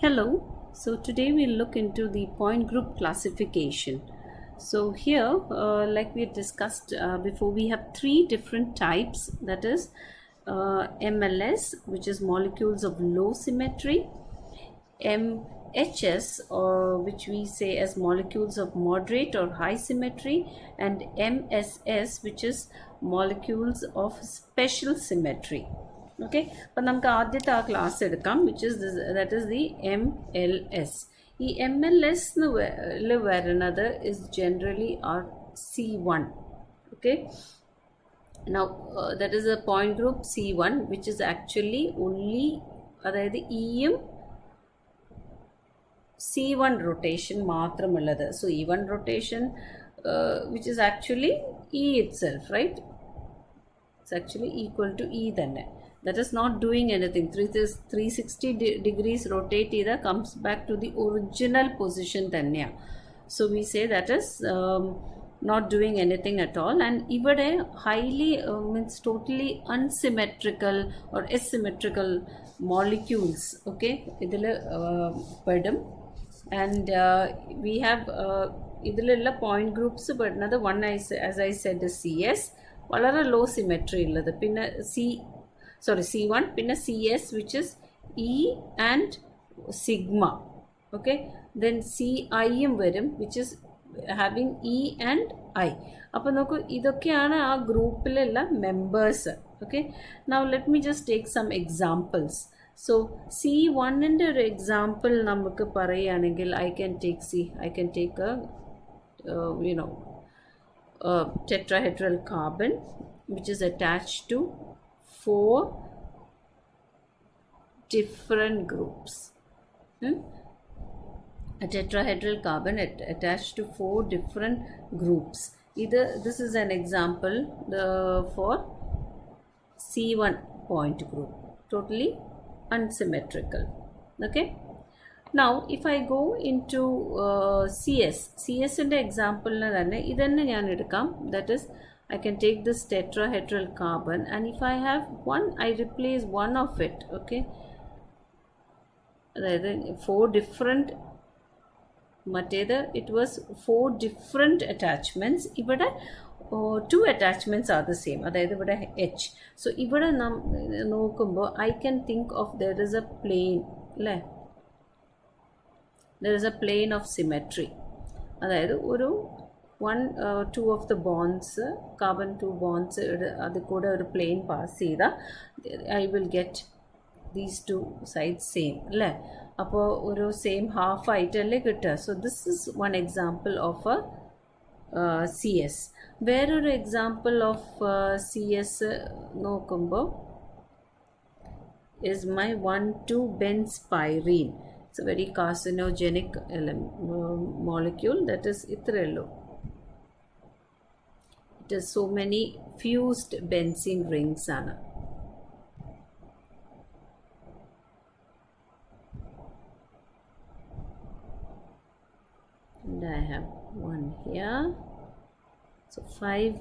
Hello, so today we'll look into the point group classification. So here, like we discussed before, we have three different types, that is MLS, which is molecules of low symmetry, MHS, or which we say as molecules of moderate or high symmetry, and MSS, which is molecules of special symmetry. Okay, അപ്പം നമുക്ക് ആദ്യത്തെ ആ class എടുക്കാം, which is that is the MLS. ഈ MLS വരുന്നത് is generally are C1. Okay, now that is a point group C1, which is actually only അതായത് ഇയും C1 rotation മാത്രമുള്ളത്. So E1 rotation which is actually E itself, right? It's actually equal to E തന്നെ. That is not doing anything. 360 degrees rotate either comes back to the original position tanya. So we say that is not doing anything at all. And ivade highly means totally unsymmetrical or asymmetrical molecules. Okay, idile padum. And we have idilella point groups, but another one as I said is CS. വളരെ low symmetry ഉള്ളത്. പിന്നെ C1, പിന്നെ CS, which is E and sigma. Okay, then CIയും വരും, which is having E and I. അപ്പോൾ നോക്കൂ, ഇതൊക്കെയാണ് ആ ഗ്രൂപ്പിലുള്ള members. Okay, now let me just take some examples. So C1ൻ്റെ ഒരു എക്സാമ്പിൾ നമുക്ക് പറയുകയാണെങ്കിൽ I can take a tetrahedral carbon which is attached to 4 different groups. A tetrahedral carbon attached to 4 different groups. This is an example for C1 point group, totally unsymmetrical. Okay, now if I go into CS ൻ്റെ എക്സാമ്പിളിന് തന്നെ ഇതന്നെ ഞാൻ എടുക്കാം. That is, I can take this tetrahedral carbon, and if I have one, I replace one of it. Okay, അതായത് 4 different, മറ്റേത് it was 4 different attachments. ഇവിടെ 2 attachments are the same, അതായത് ഇവിടെ H. So ഇവിടെ നോക്കുമ്പോൾ I can think of there is a plane, അല്ലേ? There is a plane of symmetry. അതായത് ഒരു 2 of the bonds, carbon 2 bonds, അത് കൂടെ ഒരു പ്ലെയിൻ പാസ് ചെയ്താൽ I will get these 2 sides same, അല്ലേ? അപ്പോൾ ഒരു സെയിം ഹാഫ് ആയിട്ടല്ലേ കിട്ടുക. So this is one example of A CS. വേറൊരു എക്സാമ്പിൾ ഓഫ് CS നോക്കുമ്പോൾ is my 1,2-benzpyrene. It's a very carcinogenic molecule. That is itrello. It has so many fused benzene rings ana. And I have one here. So 5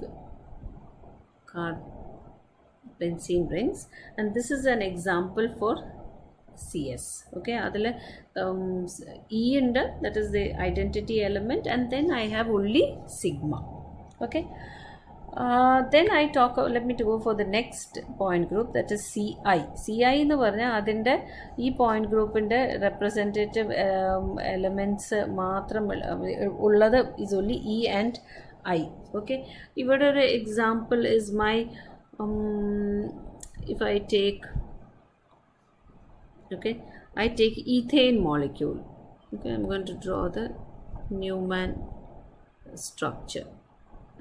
benzene rings, and this is an example for CS. Okay, adile E and that is the identity element, and then I have only sigma. Okay, then I talk, let me go for the next point group, that is CI എന്ന് പറഞ്ഞാൽ അതിൻ്റെ ഈ point ഗ്രൂപ്പിൻ്റെ representative elements മാത്രം ഉള്ളത് is only E and I. Okay, ഇവിടെ ഒരു example is my if I take ethane molecule. Okay, I'm going to draw the Newman structure,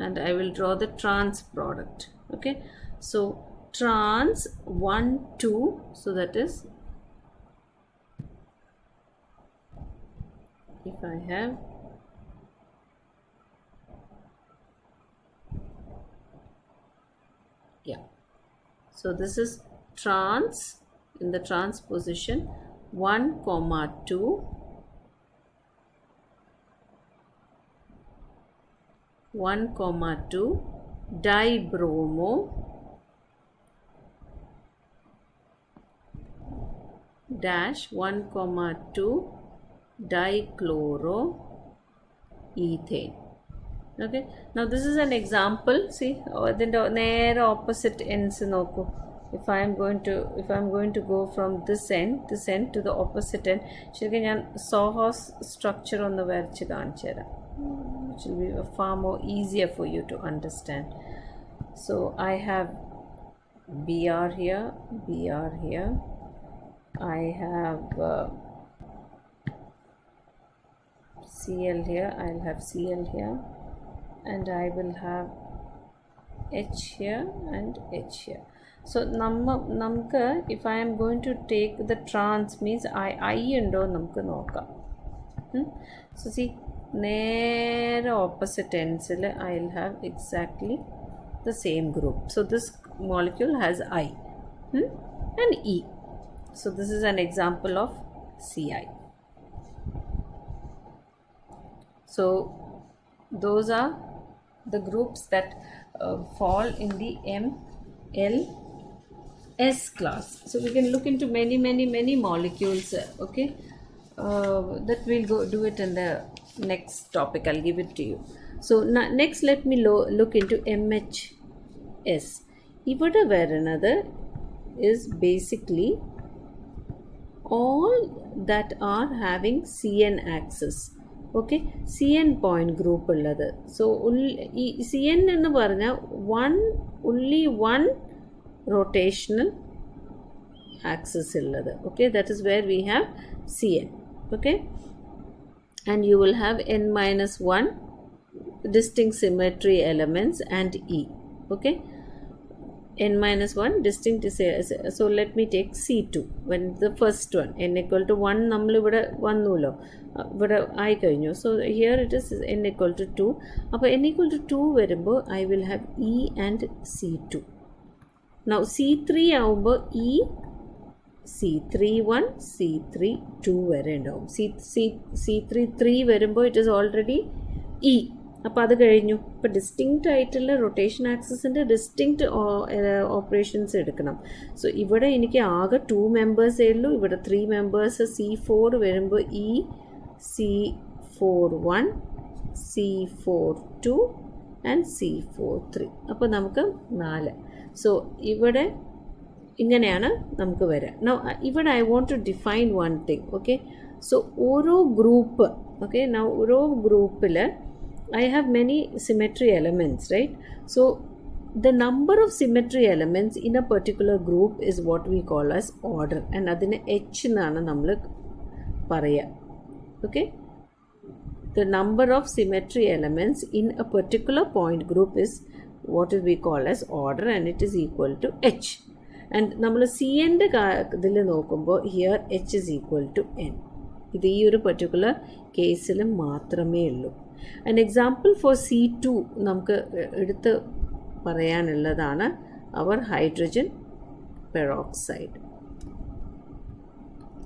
and I will draw the trans product. Okay, so trans 1 2, so that is, if I have so this is trans in the trans position 1, 2, 1,2 dibromo dash 1,2 dichloroethane. Okay, now this is an example. See, the near opposite ends noku. If I am going to go from this end to the opposite end, ശരിക്കും ഞാൻ സോഹോസ് structure ഒന്ന് വരച്ച് കാണിച്ചു തരാം, which will be far more easier for you to understand. So I have Br here, I have Cl here, I'll have Cl here, and I will have H here and H here. So namku, if I am going to take the trans, means I undo namku nokam. So see, near opposite ends I'll have exactly the same group. So this molecule has I and E. So this is an example of Ci. So those are the groups that fall in the MLS class. So we can look into many molecules, okay, that we'll go do it in the next topic. I'll give it to you. So next let me look into MHS. Ivada where another is basically all that are having CN axis. Okay, CN point group ഉള്ളത്. So CN എന്ന് പറഞ്ഞാൽ only one rotational axis ഉള്ളത്. Okay, that is where we have CN. Okay, and you will have n-1 distinct symmetry elements and E. Okay, n-1 distinct. So let me take C2 when the first one n equal to 1 നമ്മൾ ഇവിടെ വന്നുല്ലോ, ഇവിടെ ആയി കഴിഞ്ഞു. So here it is n equal to 2. അപ്പോൾ n equal to 2 വരുമ്പോൾ I will have E and C2. Now C3 ആവുമ്പോൾ E C31 C32 വരെ ഉണ്ടാവും. C33 വരുമ്പോൾ it is already E. അപ്പോൾ അത് കഴിഞ്ഞു. ഇപ്പോൾ ഡിസ്റ്റിങ്ക്റ്റ് ആയിട്ടുള്ള റൊട്ടേഷൻ ആക്സിസിൻ്റെ ഡിസ്റ്റിങ്ക്റ്റ് ഓപ്പറേഷൻസ് എടുക്കണം. സോ ഇവിടെ എനിക്ക് ആകെ 2 മെമ്പേഴ്സേ ഉള്ളൂ, ഇവിടെ 3 മെമ്പേഴ്സ്. C4 വരുമ്പോൾ E C41 C42 and C43. അപ്പോൾ നമുക്ക് 4. സോ ഇവിടെ ഇങ്ങനെയാണ് നമുക്ക് വരാം. നൗ ഇവിടെ I want to define one thing. Okay, so ഓരോ ഗ്രൂപ്പ്, ഓക്കെ, നൗ ഓരോ ഗ്രൂപ്പിൽ I have many symmetry elements, right? So the number of symmetry elements in a particular group is what we call as order, and adine H എന്നാണ് നമ്മൾ പറയുക. Okay, the number of symmetry elements in a particular point group is what we call as order, and it is equal to H. And നമ്മൾ CNന്റെ ഇതിൽ നോക്കുമ്പോൾ here H is equal to N. ഇത് ഈ ഒരു particular കേസിൽ മാത്രമേ ഉള്ളൂ. An example for C2 നമുക്ക് എടുത്ത് പറയാനുള്ളതാണ് our hydrogen peroxide.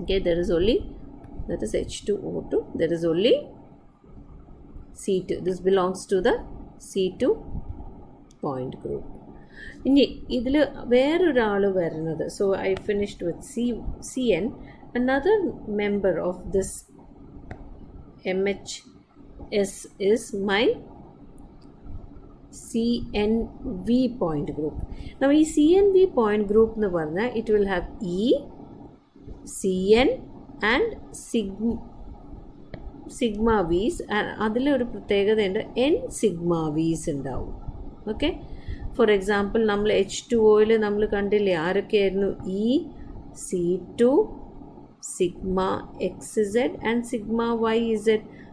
Okay, there is only, that is H2O2, there is only C2. This belongs to the C2 point group. ഇനി ഇതിൽ വേറൊരാൾ വരുന്നത്, so I finished with CN. Another member of this MHS is my CNV point group. Now ഈ CNV point group എന്ന് പറഞ്ഞാൽ it will have E, CN and sigma V's, and അതിലൊരു പ്രത്യേകതയുണ്ട്, N sigma V's ഉണ്ടാവും. Okay, for example നമ്മൾ H2Oയിൽ നമ്മൾ കണ്ടില്ലേ ആരൊക്കെയായിരുന്നു? E, C2, sigma XZ and sigma YZ.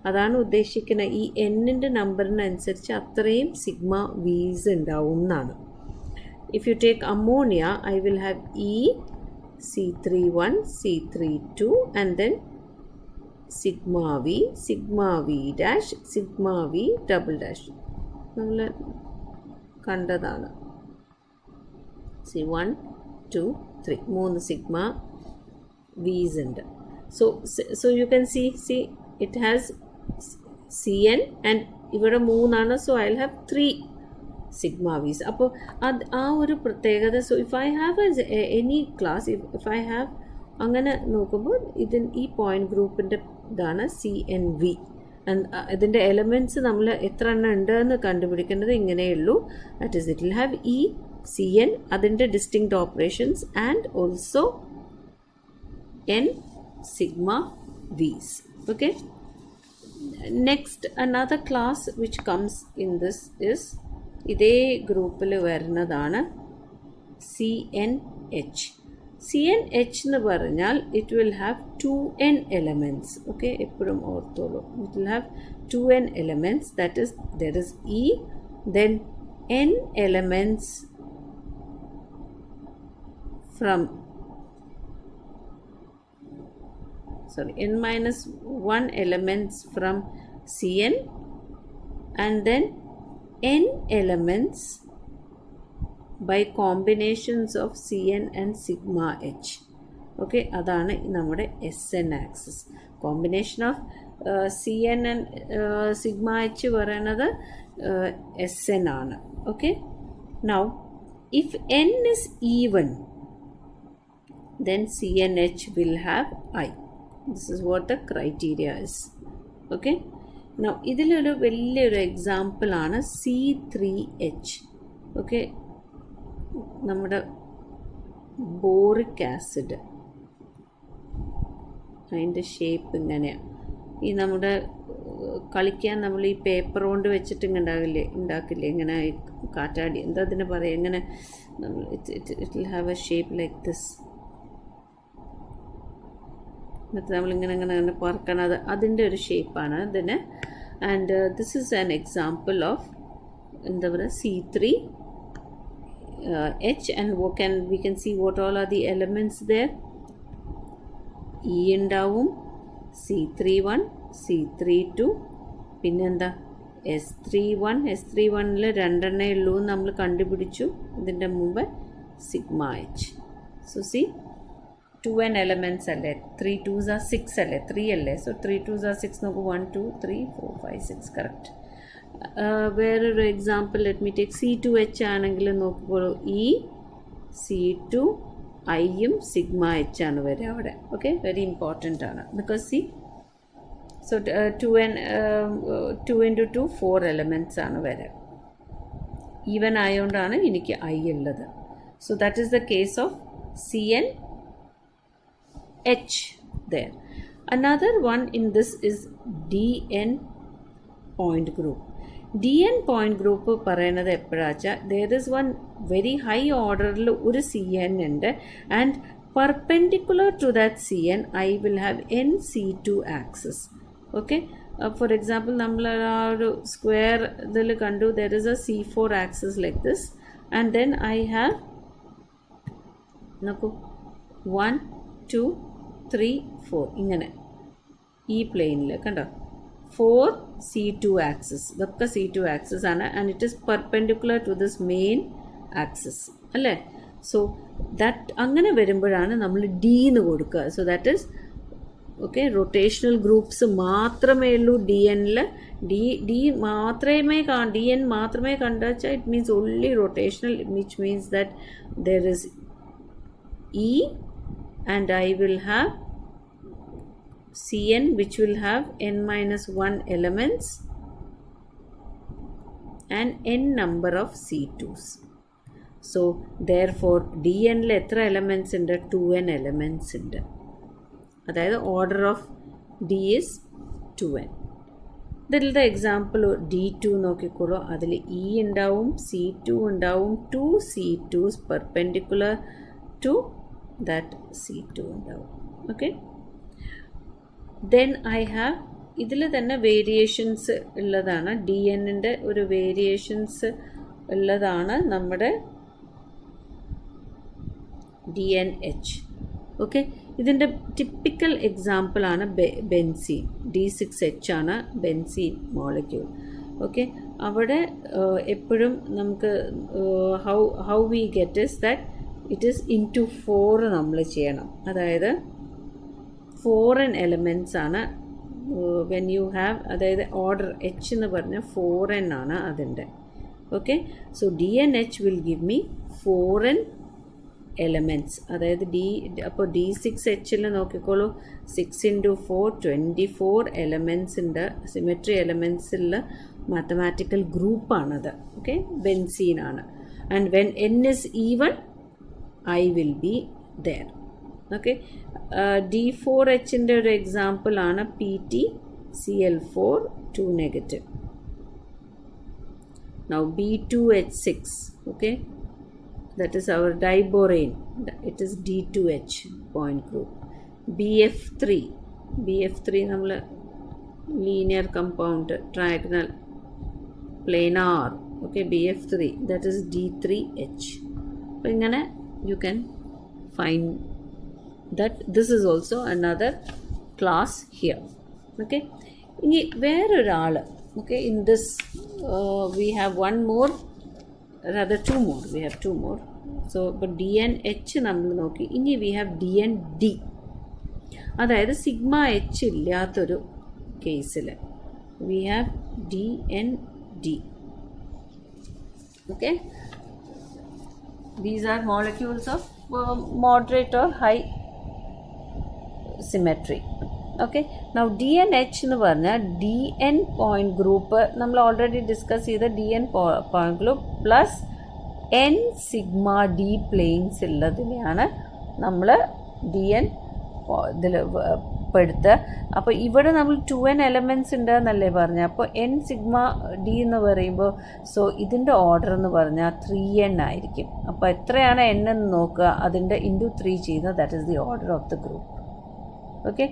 അതാണ് ഉദ്ദേശിക്കുന്നത്, ഈ എന്നിൻ്റെ നമ്പറിനനുസരിച്ച് അത്രയും സിഗ്മ വീസ് ഉണ്ടാവും എന്നാണ്. If you take ammonia I will have E C31 C32 and then sigma V dash sigma V double dash നമ്മൾ കണ്ടതാണ്. സി 1 2 3 3 സിഗ്മ V's ഉണ്ട്. So you can see it has CN and ഇവിടെ 3 ആണ്. So I'll have 3 sigma V's. അപ്പോൾ ആ ഒരു പ്രത്യേകത. So if I have any class, if I have അങ്ങനെ നോക്കുമ്പോൾ ഈ പോയിന്റ് ഗ്രൂപ്പിൻ്റെ ഇതാണ് CNV. ഇതിൻ്റെ എലമെൻറ്റ്സ് നമ്മൾ എത്ര എണ്ണം ഉണ്ട് എന്ന് കണ്ടുപിടിക്കേണ്ടത് ഇങ്ങനെയുള്ളൂ. That is it will have E, CN, അതിൻ്റെ distinct operations and also N sigma V's. Okay. Next, another class which comes in this is ഇതേ ഗ്രൂപ്പിൽ വരുന്നതാണ് CNH. CNH എന്ന് പറഞ്ഞാൽ it will have 2n elements. Okay, എപ്പോഴും ഓർത്തോളൂ. It will have 2n elements. That is there is E, then n elements from n minus 1 elements from Cn, and then n elements by combinations of Cn and sigma h. Okay, അതാണ് നമ്മുടെ SN axis. Combination of Cn and sigma h പറയുന്നത് SN ആണ്. Okay, now if n is even, then CNH will have I. This is what the criteria is. Okay, now ഇതിലൊരു വലിയൊരു example ആണ് C3H. Okay, നമ്മുടെ boric acid, അതിൻ്റെ shape ഇങ്ങനെയാണ്. ഈ നമ്മുടെ കളിക്കാൻ നമ്മൾ ഈ പേപ്പർ കൊണ്ട് വെച്ചിട്ട് ഉണ്ടാക്കില്ലേ ഇങ്ങനെ കാറ്റാടി, എന്താ അതിന് പറയുക, ഇങ്ങനെ നമ്മൾ it will have A shape like this. എന്നിട്ട് നമ്മളിങ്ങനെ പറക്കണത് അതിൻ്റെ ഒരു ഷേപ്പാണ് ഇതിന്. And this is an example of എന്താ പറയുക C3H. And we can see what all are the elements there. E ഉണ്ടാവും, C31, C32, പിന്നെന്താ S31. S31ൽ 2 ഉള്ളൂ നമ്മൾ കണ്ടുപിടിച്ചു ഇതിൻ്റെ മുമ്പ്, sigma H. So C 2n elements അല്ലേ, 3 2s are 6 അല്ലേ, 3 അല്ലേ, സോ 3 2s are 6 നോക്കൂ, 1 2 3 4 5 6 കറക്റ്റ്. വേറൊരു example let me take C2H ആണെങ്കിൽ നോക്കുമ്പോൾ E, C2, Iയും സിഗ്മ H ആണ് വരിക അവിടെ. ഓക്കെ, വെരി ഇമ്പോർട്ടൻ്റ് ആണ് because C so 2 into 2 4 elements ആണ് വരിക. ഈവൻ ആയതുകൊണ്ടാണ് എനിക്ക് I ഉള്ളത്. So that is the case of CNH there. Another one in this is DN point group. DN point group പറയുന്നത് എപ്പോഴാച്ചാൽ there is one very high orderൽ ഒരു CN ഉണ്ട്, and perpendicular to that CN I will have NC2 axis. Okay, for example നമ്മൾ ആ ഒരു square ഇതിൽ കണ്ടു, there is a C4 axis like this, and then I have നോക്കൂ 1 2 3 4 ഇങ്ങനെ ഈ പ്ലെയിനിൽ കണ്ടോ 4 C2 axis. ഇതൊക്കെ C2 axis ആണ്, and it is perpendicular to this main axis അല്ലേ. സോ ദാറ്റ് അങ്ങനെ വരുമ്പോഴാണ് നമ്മൾ D എന്ന് കൊടുക്കുക. So that is okay, rotational groups മാത്രമേ ഉള്ളൂ DNൽ. DN മാത്രമേ കണ്ടുവച്ചാൽ it means only rotational, which means that there is E and I will have Cn which will have n minus 1 elements and n number of C2s. So therefore DNൽ എത്ര elements ഉണ്ട്, 2n elements ഉണ്ട്. അതായത് order of D is 2n. ഇതിലത്തെ example D2 നോക്കിക്കോളൂ. അതിൽ E ഉണ്ടാവും, C2 ഉണ്ടാവും, 2 C2s perpendicular to that C2 ഉണ്ടാവും. ഓക്കെ, ദെൻ ഐ ഹാവ് ഇതിൽ തന്നെ വേരിയേഷൻസ് ഉള്ളതാണ്, DNൻ്റെ ഒരു വേരിയേഷൻസ് ഉള്ളതാണ് നമ്മുടെ DNH. ഓക്കെ, ഇതിൻ്റെ ടിപ്പിക്കൽ എക്സാമ്പിളാണ് ബെൻസീൻ. D6H ആണ് ബെൻസീൻ മോളിക്യൂൾ. ഓക്കെ, അവിടെ എപ്പോഴും നമുക്ക് how we get is that it is into 4 നമ്മൾ ചെയ്യണം. അതായത് 4n എലമെൻറ്റ്സ് ആണ് വെൻ യു ഹാവ്, അതായത് ഓർഡർ H എന്ന് പറഞ്ഞാൽ 4n ആണ് അതിൻ്റെ. Okay, so DNH will give me 4n elements, അതായത് അപ്പോൾ D6Hൽ നോക്കിക്കോളൂ, 6 × 4 24 എലമെൻറ്റ്സിൻ്റെ സിമെട്രി എലമെൻറ്റ്സുള്ള മാത്തമാറ്റിക്കൽ ഗ്രൂപ്പാണത്. ഓക്കെ, ബെൻസീനാണ്. And when n is even, I will be there. Okay, D4Hൻ്റെ ഒരു എക്സാമ്പിളാണ് PtCl4 2 negative. Now B2H6, okay, that is our diborane, it is D2H point group. BF3 നമ്മൾ linear compound triagonal planar, okay, BF3, that is D3H. അപ്പോൾ ഇങ്ങനെ you can find that this is also another class here. Okay, ഇനി വേറൊരാൾ, okay, in this we have one more, rather two more, we have two more. So but DNH നമ്മൾ നോക്കി. ഇനി we have DND, അതായത് sigma H ഇല്ലാത്തൊരു കേസിൽ we have DND. Okay, these are molecules of moderate or high symmetry. Okay, now DNH എന്ന് പറഞ്ഞാൽ DN point group നമ്മൾ already discuss ചെയ്ത DN point group plus N sigma D planes ഉള്ളതിനെയാണ് നമ്മൾ DN ഇതിൽ പെടുത്തുക. അപ്പോൾ ഇവിടെ നമ്മൾ 2n എലമെൻറ്റ്സ് ഉണ്ട് എന്നല്ലേ പറഞ്ഞത്. അപ്പോൾ N സിഗ്മ D എന്ന് പറയുമ്പോൾ സോ ഇതിൻ്റെ ഓർഡർ എന്ന് പറഞ്ഞാൽ 3n ആയിരിക്കും. അപ്പോൾ എത്രയാണ് n എന്ന് നോക്കുക, അതിൻ്റെ ഇൻറ്റു 3 ചെയ്യുന്നത്, that is the order of the group. Okay,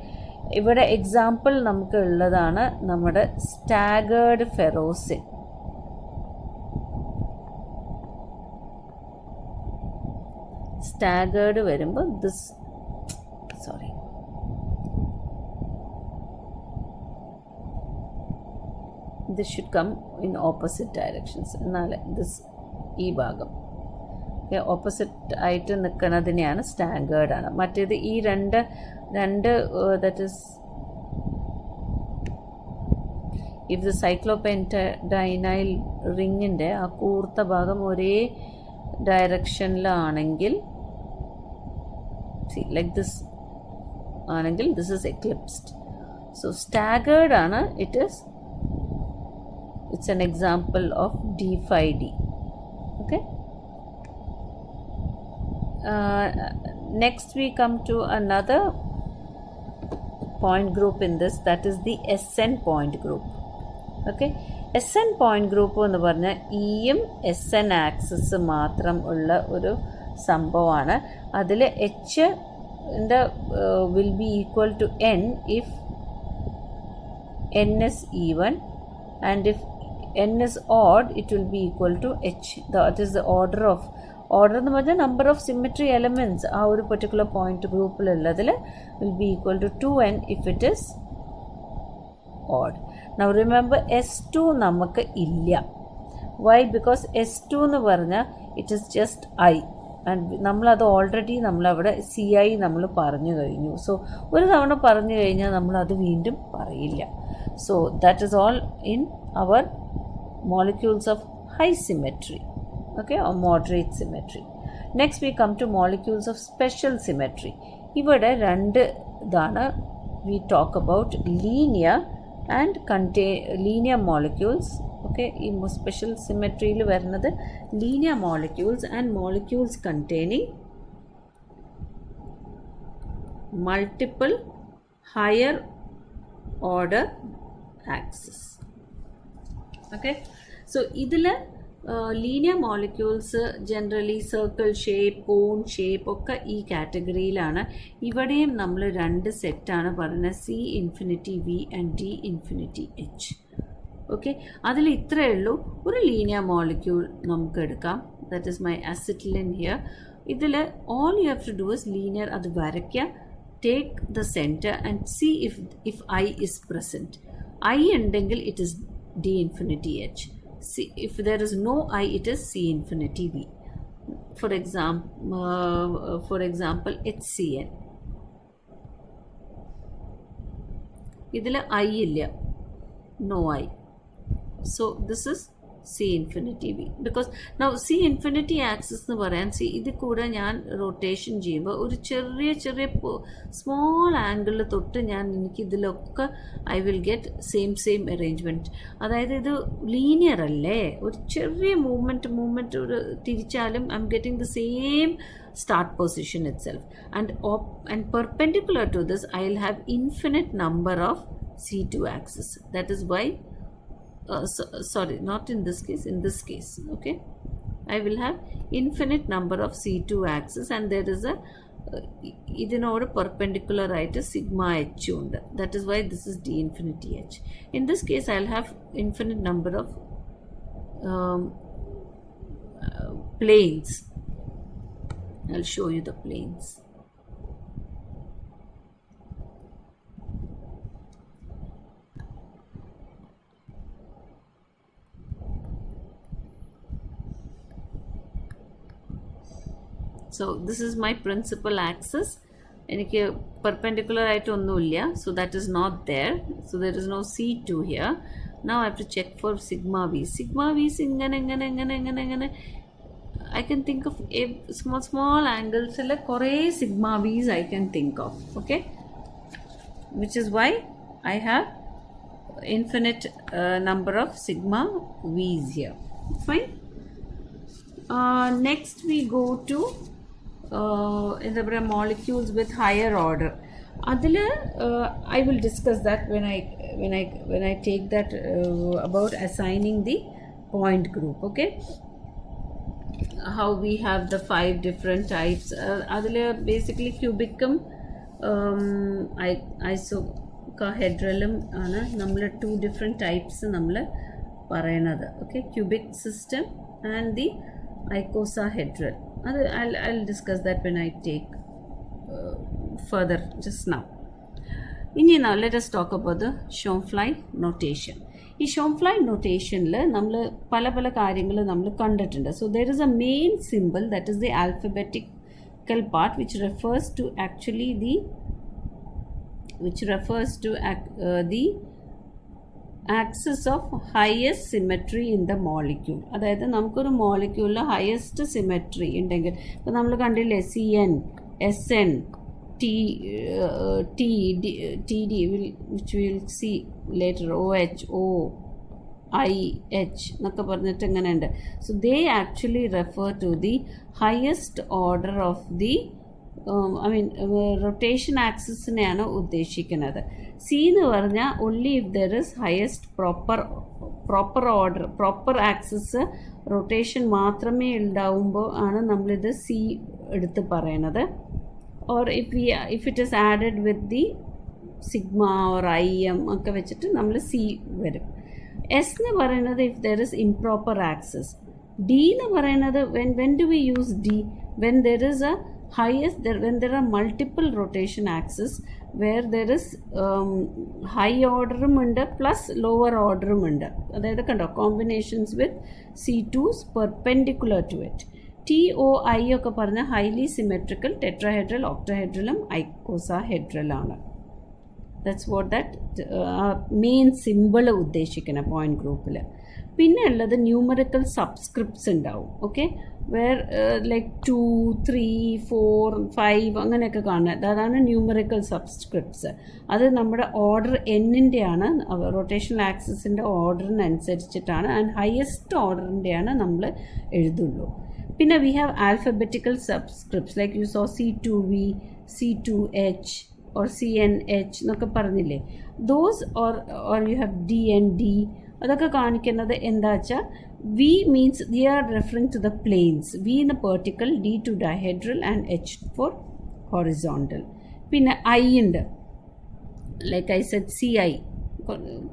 ഇവിടെ എക്സാമ്പിൾ നമുക്ക് ഉള്ളതാണ് നമ്മുടെ സ്റ്റാഗേർഡ് ഫെറോസിൻ. സ്റ്റാഗേർഡ് വരുമ്പോൾ this should come in opposite directions. എന്നാൽ ഈ ഭാഗം ഓപ്പോസിറ്റ് ആയിട്ട് നിൽക്കുന്നതിനെയാണ് സ്റ്റാഗേർഡ് ആണ്. മറ്റേത് ഈ രണ്ട് ദാറ്റ് ഈസ് ഇഫ് ദ സൈക്ലോപെൻറ്റഡൈനൈൽ റിങ്ങിൻ്റെ ആ കൂർത്ത ഭാഗം ഒരേ ഡയറക്ഷനിലാണെങ്കിൽ, ലൈക്ക് ദിസ് ആണെങ്കിൽ this is eclipsed. So staggered ആണ്, it's an example of D5D. Okay, next we come to another point group in this, that is the SN point group. Okay, SN point group എന്ന് പറഞ്ഞാൽ Eയും SN axis മാത്രം ഉള്ള ഒരു സംഭവമാണ്. അതിൽ H will be equal to N if N is even, and if N is odd it will be equal to H. That is the order എന്ന് പറഞ്ഞാൽ number of symmetry elements ആ ഒരു particular point ഗ്രൂപ്പിലുള്ളതിൽ will be equal to 2n if it is odd. Now remember S2 നമുക്ക് ഇല്ല. Why? Because S2 എന്ന് പറഞ്ഞാൽ it is just I, and നമ്മളത് already നമ്മളവിടെ CI നമ്മൾ പറഞ്ഞു കഴിഞ്ഞു. സോ ഒരു തവണ പറഞ്ഞു കഴിഞ്ഞാൽ നമ്മളത് വീണ്ടും പറയില്ല. So that is all in our molecules of high symmetry, okay, or moderate symmetry. Next we come to molecules of special symmetry. ഇവിടെ രണ്ട് ഇതാണ്. We talk about linear and linear molecules. Okay, ഈ special symmetryയിൽ വരുന്നത് linear molecules and molecules containing multiple higher order axis. Okay, so ഇതിൽ linear molecules generally circle shape, cone shape ഒക്കെ ഈ കാറ്റഗറിയിലാണ്. ഇവിടെയും നമ്മൾ രണ്ട് സെറ്റാണ് പറയുന്നത്, C∞V ആൻഡ് D∞H. ഓക്കെ, അതിൽ ഇത്രയേ ഉള്ളൂ. ഒരു ലീനിയർ മോളിക്യൂൾ നമുക്ക് എടുക്കാം, that is my acetylene here. ഇതിൽ all you have to do is linear, അത് വരയ്ക്കുക, take the centre and see if I is present. I ഉണ്ടെങ്കിൽ it is D∞H. If there is no I, it is C∞V. For example, HCN. ഇതിൽ I ഇല്ല, no I. So this is C infinity V. Because now C infinity axis എന്ന് പറയാൻ ഇത് കൂടെ ഞാൻ rotation ചെയ്യുമ്പോൾ ഒരു ചെറിയ സ്മോൾ ആംഗിളിൽ തൊട്ട് എനിക്ക് ഇതിലൊക്കെ I will get same arrangement. അതായത് ഇത് ലീനിയർ അല്ലേ, ഒരു ചെറിയ മൂവ്മെൻറ്റ് ഒരു തിരിച്ചാലും I am getting the same start position itself, and perpendicular to this I will have infinite number of C2 axis. That is why sorry, not in this case, in this case, okay, I will have infinite number of C2 axis, and there is a ഇതിനോട് perpendicular ആയിട്ട് sigma H ഉണ്ട്. That is why this is D infinity H. In this case I will have infinite number of planes. I'll show you the planes. So this is my principal axis. എനിക്ക് perpendicular ആയിട്ട് ഒന്നുമില്ല, so that is not there, so there is no C2 here. Now I have to check for sigma v. Sigma v is ഇങ്ങനെ I can think of a small angles kore sigma v's I can think of, okay, which is why I have infinite number of sigma v's here. Fine. Next we go to molecules with higher order. Adile I will discuss that when I take that about assigning the point group, okay. How we have the 5 different types. Adile basically cubicum icosahedralum aanu nammal 2 different types nammal parayanathu, okay, cubic system and the icosahedral. I'll discuss that when I take further just now. Now let us talk about the Schoenfly notation. ഈ ഷോംഫ്ലൈ നൊട്ടേഷനിൽ നമ്മൾ പല കാര്യങ്ങൾ നമ്മൾ കണ്ടിട്ടുണ്ട്. So there is a main symbol that is the alphabetical part which refers to actually the axis of highest symmetry in the molecule. അതായത് നമുക്കൊരു മോളിക്യൂളിൽ highest symmetry ഉണ്ടെങ്കിൽ, ഇപ്പോൾ നമ്മൾ കണ്ടില്ലേ CN, SN, TD, which we will see later, OH, O, I, H എന്നൊക്കെ പറഞ്ഞിട്ട് എങ്ങനെ ഉണ്ട്. So they actually refer to the highest order of the rotation ആക്സിസിനെയാണ് ഉദ്ദേശിക്കുന്നത്. സി എന്ന് പറഞ്ഞാൽ only if there is highest proper order, proper axis rotation മാത്രമേ ഉണ്ടാവുമ്പോൾ ആണ് നമ്മളിത് സി എടുത്ത് പറയണത്. or if it is added with the sigma or im ഒക്കെ വെച്ചിട്ട് നമ്മൾ സി വരും. എസ് എന്ന് പറയുന്നത് if there is improper axis. D എന്ന് പറയുന്നത് when do we use D? when there is a when there are multiple rotation axis where there is high orderum ഉണ്ട് plus lower orderum ഉണ്ട്. അതായത് കണ്ടോ, combinations with C2s perpendicular to it. TOI ഒക്കെ പറഞ്ഞാൽ highly symmetrical, tetrahedral, ഒക്ടോഹെഡ്രലും ഐക്കോസാഹെഡ്രലാണ്. That's what that main simple ഉദ്ദേശിക്കുന്ന point ഗ്രൂപ്പിൽ. പിന്നെ ഉള്ളത് ന്യൂമറിക്കൽ സബ്സ്ക്രിപ്റ്റ്സ് ഉണ്ടാവും, ഓക്കെ, വേർ ലൈക്ക് 2, 3, 4, 5 അങ്ങനെയൊക്കെ കാണുന്നത്. അതാണ് ന്യൂമറിക്കൽ സബ്സ്ക്രിപ്റ്റ്സ്. അത് നമ്മുടെ ഓർഡർ എന്നിൻ്റെയാണ്, റൊട്ടേഷണൽ ആക്സിസിൻ്റെ ഓർഡറിനനുസരിച്ചിട്ടാണ്, ആൻഡ് ഹയസ്റ്റ് ഓർഡറിൻ്റെയാണ് നമ്മൾ എഴുതുള്ളൂ. പിന്നെ we have alphabetical subscripts like you saw C2V, C2H or CNH എന്നൊക്കെ പറഞ്ഞില്ലേ. those or you have DND. അതൊക്കെ കാണിക്കുന്നത് എന്താ വെച്ചാൽ V means they are referring to the planes. V in the vertical, D to dihedral and H for horizontal. പിന്നെ I ഉണ്ട്, like I said CI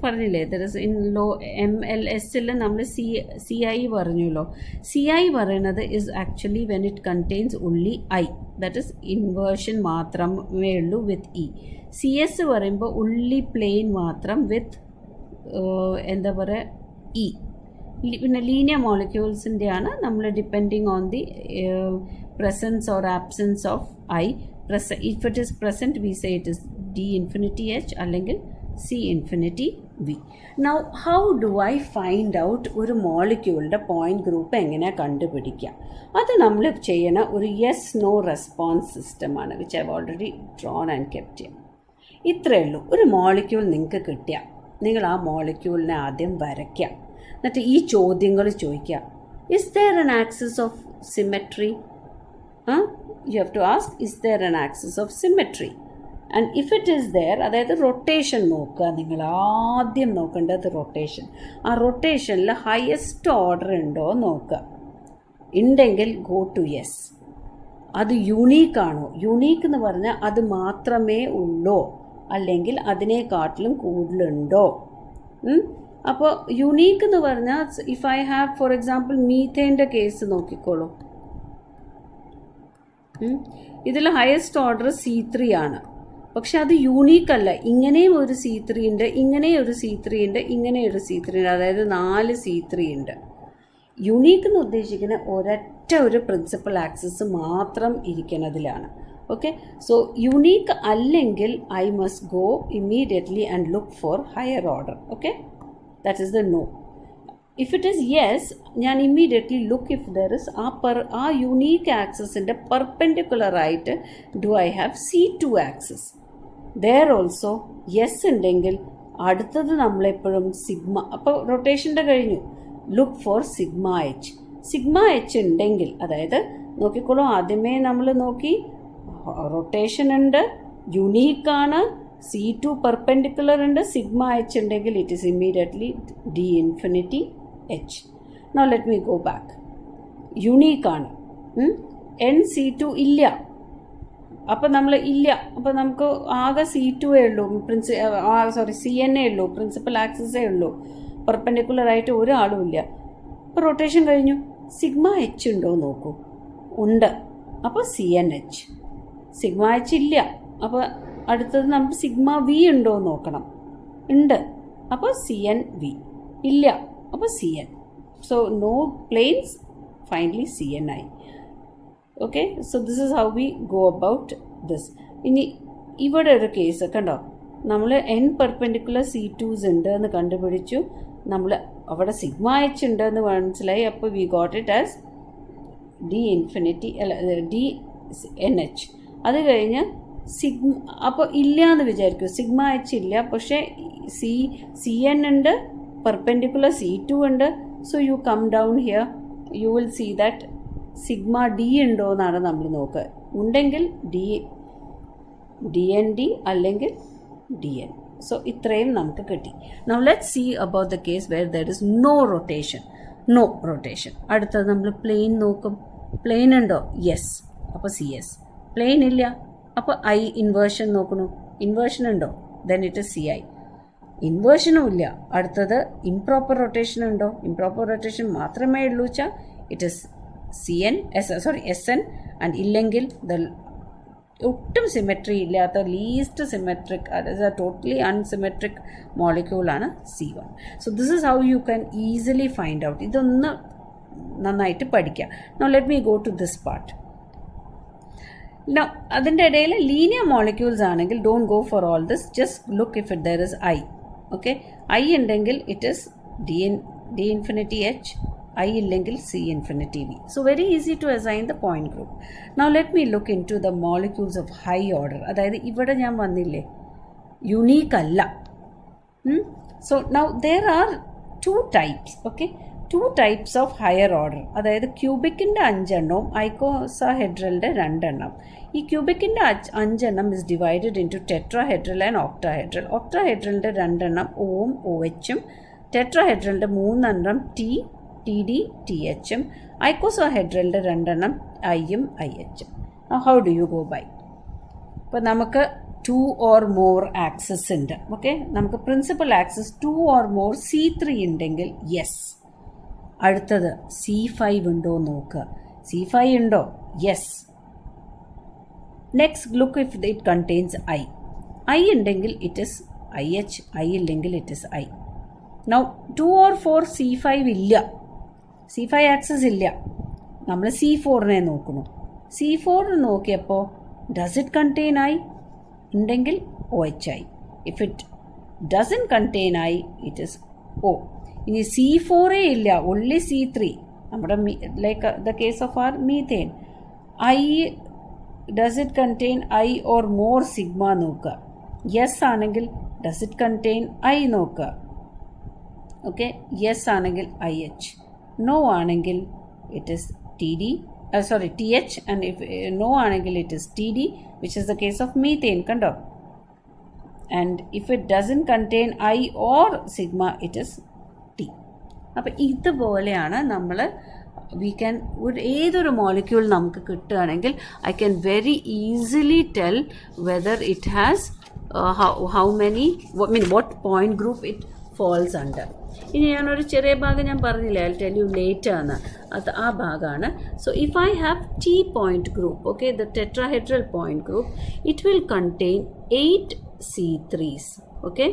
പറഞ്ഞില്ലേ, there is in low MLS നമ്മൾ CI പറഞ്ഞല്ലോ. CI പറയുന്നത് is actually when it contains only I, that is inversion മാത്രമേ ഉള്ളൂ with E. CS പറയുമ്പോൾ only plane മാത്രം വിത്ത് എന്താ പറയുക E. പിന്നെ ലീനിയർ മോളിക്യൂൾസിൻ്റെയാണ് നമ്മൾ depending on the presence or absence of I. If it is present we say it is D infinity H അല്ലെങ്കിൽ C infinity V. Now how do I find out ഒരു മോളിക്യൂളിൻ്റെ point group എങ്ങനെ കണ്ടുപിടിക്കുക? അത് നമ്മൾ ചെയ്യുന്ന ഒരു യെസ് നോ റെസ്പോൺസ് സിസ്റ്റമാണ്, which I have already drone and kept here. ഇത്രയേ ഉള്ളൂ. ഒരു മോളിക്യൂൾ നിങ്ങൾക്ക് കിട്ടിയാൽ നിങ്ങൾ ആ മോളിക്യൂളിനെ ആദ്യം വരയ്ക്കുക. എന്നിട്ട് ഈ ചോദ്യങ്ങൾ ചോദിക്കുക. Is there an axis of symmetry? You have to ask, is there an axis of symmetry? And if it is there, അതായത് റൊട്ടേഷൻ നോക്കുക. നിങ്ങൾ ആദ്യം നോക്കേണ്ടത് റൊട്ടേഷൻ. ആ റൊട്ടേഷനിൽ ഹയസ്റ്റ് ഓർഡർ ഉണ്ടോ നോക്കുക. ഉണ്ടെങ്കിൽ ഗോ ടു യെസ്. അത് യുണീക്കാണോ? യുണീക്ക് എന്ന് പറഞ്ഞാൽ അത് മാത്രമേ ഉള്ളൂ, അല്ലെങ്കിൽ അതിനെക്കാട്ടിലും കൂടുതലുണ്ടോ? അപ്പോൾ യുണീക്ക് എന്ന് പറഞ്ഞാൽ if I have for example മീഥേൻ്റെ കേസ് നോക്കിക്കോളൂ. ഇതിൽ ഹയസ്റ്റ് ഓർഡർ C3 ആണ്, പക്ഷെ അത് യൂണീക്ക് അല്ല. ഇങ്ങനെയും ഒരു C3 ഉണ്ട്, ഇങ്ങനെയും ഒരു C3 ഉണ്ട്, ഇങ്ങനെ ഒരു C3 ഉണ്ട്, അതായത് 4 C3 ഉണ്ട്. യുണീക്ക് എന്ന് ഉദ്ദേശിക്കുന്ന ഒരൊറ്റ ഒരു പ്രിൻസിപ്പൽ ആക്സിസ് മാത്രം ഇരിക്കുന്നതിലാണ്. ഓക്കെ, സോ യുണീക്ക് അല്ലെങ്കിൽ I must go immediately and look for higher order. Okay, that is the no. If it is yes, ഞാൻ immediately look if there is ആ യുണീക്ക് ആക്സിസിൻ്റെ പെർപെൻഡിക്കുലറായിട്ട് do I have C2 axis. There also yes ഉണ്ടെങ്കിൽ അടുത്തത് നമ്മളെപ്പോഴും sigma. അപ്പോൾ റൊട്ടേഷൻ്റെ കഴിഞ്ഞു. Look for sigma H. Sigma H ഉണ്ടെങ്കിൽ, അതായത് നോക്കിക്കോളൂ, ആദ്യമേ നമ്മൾ നോക്കി റൊട്ടേഷൻ ഉണ്ട്, യുണീക്കാണ്, C2 പെർപെൻഡിക്കുലർ ഉണ്ട്, സിഗ്മ എച്ച് ഉണ്ടെങ്കിൽ it is immediately D infinity H. Now let me go back. യുണീക്കാണ്, NC2 ഇല്ല, അപ്പം നമ്മൾ ഇല്ല, അപ്പം നമുക്ക് ആകെ C2 ഉള്ളൂ, CN ഉള്ളൂ, പ്രിൻസിപ്പൽ ആക്സിസേ ഉള്ളൂ, പെർപെൻഡിക്കുലറായിട്ട് ഒരാളും ഇല്ല. അപ്പോൾ റൊട്ടേഷൻ കഴിഞ്ഞു. സിഗ്മ എച്ച് ഉണ്ടോ നോക്കൂ, ഉണ്ട്, അപ്പോൾ CNH. സിഗ്മ എച്ച് ഇല്ല, അപ്പോൾ അടുത്തത് നമുക്ക് സിഗ്മ വി ഉണ്ടോ എന്ന് നോക്കണം. ഉണ്ട്, അപ്പോൾ CNV. ഇല്ല, അപ്പോൾ CN. So no planes, finally CNI. Okay, so this is how we go about this. ഇനി ഇവിടെ ഒരു കേസ് കണ്ടോ, നമ്മൾ N പെർപെൻഡിക്കുലർ C2s ഉണ്ട് എന്ന് കണ്ടുപിടിച്ചു, നമ്മൾ അവിടെ സിഗ്മ എച്ച് ഉണ്ട് എന്ന് മനസ്സിലായി. അപ്പോൾ we got it as D infinity, അല്ല DNH. അത് കഴിഞ്ഞ് സിഗ്മ, അപ്പോൾ ഇല്ല എന്ന് വിചാരിക്കും, സിഗ്മ എച്ച് ഇല്ല, പക്ഷേ CN ഉണ്ട്, പെർപെൻഡിക്കുലർ C2 ഉണ്ട്. So you come down here, you will see that sigma D ഉണ്ടോ എന്നാണ് നമ്മൾ നോക്കുക. ഉണ്ടെങ്കിൽ DND അല്ലെങ്കിൽ DN. സോ ഇത്രയും നമുക്ക് കിട്ടി. Now let's see about the case where there is no rotation. അടുത്തത് നമ്മൾ പ്ലെയിൻ നോക്കും. പ്ലെയിൻ ഉണ്ടോ? യെസ്, അപ്പോൾ CS. പ്ലെയിൻ ഇല്ല, അപ്പോൾ I ഇൻവേർഷൻ നോക്കണു. ഇൻവേർഷൻ ഉണ്ടോ? Then it is CI. ഇൻവേർഷനും ഇല്ല. അടുത്തത് ഇംപ്രോപ്പർ റൊട്ടേഷൻ ഉണ്ടോ? ഇംപ്രോപ്പർ റൊട്ടേഷൻ മാത്രമേ ഉള്ളൂ വെച്ചാൽ ഇറ്റ് ഇസ് SN. ആൻഡ് ഇല്ലെങ്കിൽ ഒട്ടും സിമെട്രി ഇല്ലാത്ത ലീസ്റ്റ് സിമെട്രിക്, അതായത് ടോട്ടലി അൺസിമെട്രിക് മോളിക്യൂളാണ് C1. So this is how you can easily find out. ഇതൊന്ന് നന്നായിട്ട് പഠിക്കുക. Now let me go to this part. അതിൻ്റെ ഇടയിൽ ലീനിയർ മോളിക്യൂൾസ് ആണെങ്കിൽ don't go for all this, just look if there is I. Okay, I ഉണ്ടെങ്കിൽ it is D infinity H, I ഇല്ലെങ്കിൽ C infinity V. So very easy to assign the point group. Now let me look into the molecules of high order. അതായത് ഇവിടെ ഞാൻ വന്നില്ലേ, unique അല്ല. So now there are two types. Okay, two types of higher order. അതായത് ക്യൂബിക്കിൻ്റെ 5 എണ്ണവും ഐക്കോസാഹെഡ്രലിൻ്റെ 2 എണ്ണം. ഈ ക്യൂബിക്കിൻ്റെ 5 എണ്ണം is divided into tetrahedral and octahedral. ഒക്ടാഹെഡ്രലിൻ്റെ 2 എണ്ണം Oയും OHും, ടെട്രാഹെഡ്രലിൻ്റെ 3 എണ്ണം TD THും, ഐക്കോസാഹെഡ്രലിൻ്റെ 2 എണ്ണം Iയും IHും. How do you go by? ഇപ്പോൾ നമുക്ക് 2 or more ആക്സിസ് ഉണ്ട്. ഓക്കെ, നമുക്ക് principal axis 2 or more C3 ഉണ്ടെങ്കിൽ യെസ്. അടുത്തത് C5 ഉണ്ടോ നോക്കുക. C5 ഉണ്ടോ? Yes. Next look if it contains I ഉണ്ടെങ്കിൽ ഇറ്റ് ഇസ് IH, I ഇല്ലെങ്കിൽ it is I. Now 2 or 4 C5 ഇല്ല, C5 ആക്സിസ് ഇല്ല, നമ്മൾ C4നെ നോക്കുന്നു. C4 നോക്കിയപ്പോൾ ഡസ് ഇറ്റ് കണ്ടെയ്ൻ I? ഉണ്ടെങ്കിൽ OHI. If it doesn't contain I, it is O. ഇനി C4 ഇല്ല, only C3. നമ്മുടെ like the case of our methane. I, does it contain I or more sigma നോക്കുക. Yes ആണെങ്കിൽ does it contain I നോക്കുക. Okay, yes ആണെങ്കിൽ IH. No ആണെങ്കിൽ it is TD. TH, and if no ആണെങ്കിൽ it is TD, which is the case of methane, കണ്ടോ? And if it doesn't contain I or sigma, it is T. അപ്പോൾ ഇതുപോലെയാണ് നമ്മൾ ഏതൊരു molecule നമുക്ക് കിട്ടുകയാണെങ്കിൽ I can very easily tell whether it has how many, what point group it falls under. ഇനി ഞാനൊരു ചെറിയ ഭാഗം ഞാൻ പറഞ്ഞില്ല, I'll tell you later എന്ന്, അത് ആ ഭാഗമാണ്. So if I have T point group, okay, the tetrahedral point group, it will contain 8 C3s, okay,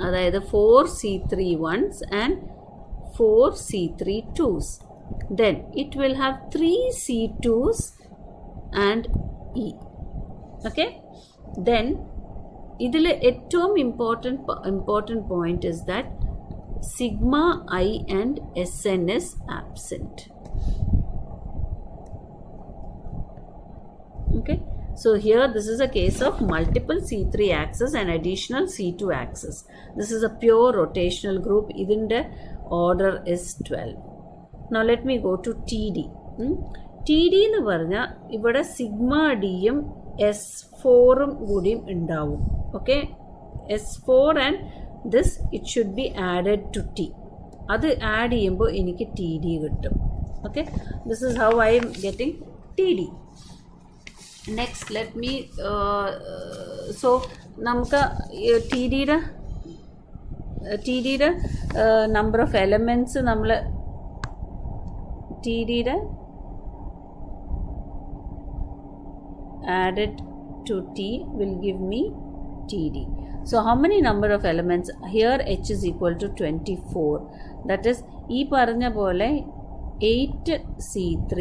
അതായത് 4 C31s and 4 C32s. Then it will have 3 C2s and E, okay. Then ഇതിൽ ഏറ്റവും important point is that sigma I and Sn is absent. Okay, so here this is a case of multiple C3 axis and additional C2 axis. This is a pure rotational group. Idinte order is 12. Now let me go to TD. TD എന്ന് പറഞ്ഞാൽ ഇവിടെ sigma ഡിയും S4 കൂടിയും ഉണ്ടാവും. Okay, S4 and this, it should be added to T. അത് add ചെയ്യുമ്പോൾ എനിക്ക് TD കിട്ടും. Okay, this is how I am getting TD. Next, let me so നമുക്ക് TDയുടെ number of elements നമ്മൾ TDയുടെ added to T will give me TD. So how many number of elements? Here H is equal to 24. That is, ഈ പറഞ്ഞ പോലെ 8 C3,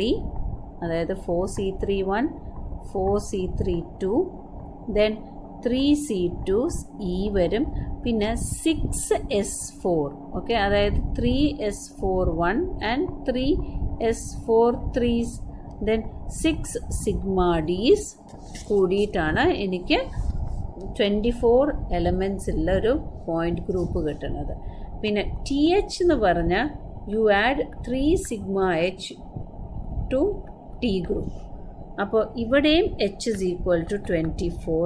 അതായത് 4 C31, 4 C32, then 3 C2s E വരും, പിന്നെ 6 S4, okay, അതായത് 3 S41 and 3 S43s, then 6 sigma Ds കൂടിയിട്ടാണ് എനിക്ക് 24 elements ഉള്ള ഒരു പോയിന്റ് ഗ്രൂപ്പ് കിട്ടുന്നത്. പിന്നെ TH എന്ന് പറഞ്ഞാൽ you add 3 sigma H to T group. അപ്പോൾ ഇവിടെയും H is equal to 24.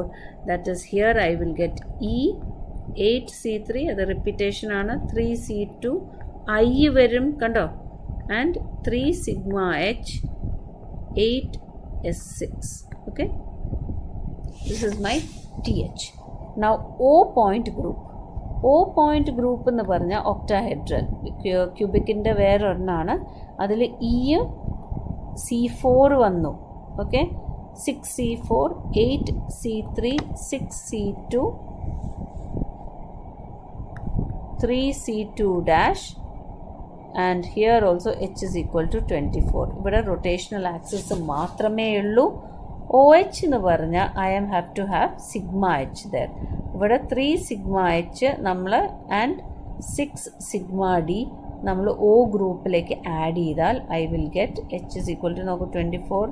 That is here I will get E 8 C3, അത് റിപ്പീറ്റേഷൻ ആണ്, 3 C2 I വരും, കണ്ടോ, and 3 sigma H 8 S6. Okay, this is my TH. Now O point group. O point group എന്ന് പറഞ്ഞാൽ octahedral ക്യൂബിക്കിൻ്റെ വേറെ ഒരെണ്ണമാണ്. അതിൽ E C4 വന്നു. Okay, 6 C4, 8 C3, 6 C2, 3 C2 dash, and here also H is equal to 24. ഇവിടെ rotational axis മാത്രമേ ഉള്ളൂ. OH എന്ന് പറഞ്ഞാൽ have to have sigma H there. ഇവിടെ 3 sigma H നമ്മൾ ആൻഡ് 6 sigma D നമ്മൾ O ഗ്രൂപ്പിലേക്ക് ആഡ് ചെയ്താൽ I will get H is equal to നമുക്ക് 24,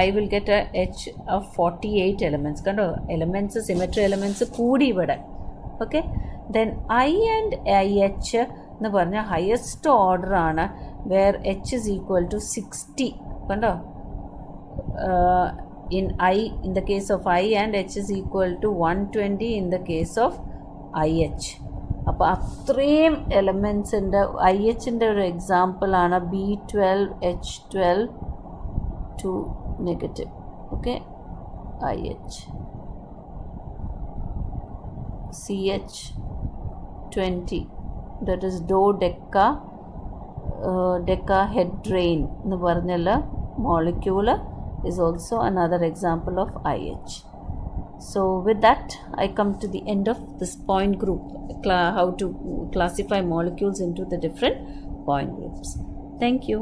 I will get a H of 48 elements. കണ്ടോ, എലമെൻറ്റ്സ്, സിമെട്രി എലമെൻറ്റ്സ് കൂടി ഇവിടെ. Okay, then I and IH എന്ന് പറഞ്ഞാൽ ഹയസ്റ്റ് ഓർഡർ ആണ്, where H is equal to 60. കണ്ടോ, in the case of I, and H is equal to 120 in the case of IH. അപ്പോൾ അത്രയും എലമെൻറ്റ്സിൻ്റെ IHൻ്റെ ഒരു എക്സാമ്പിളാണ് B12 H12 2 negative. Okay, IH, CH20, that is dodecahedrine എന്ന് പറഞ്ഞുള്ള molecule is also another example of IH. So with that, I come to the end of this point group, how to classify molecules into the different point groups. Thank you.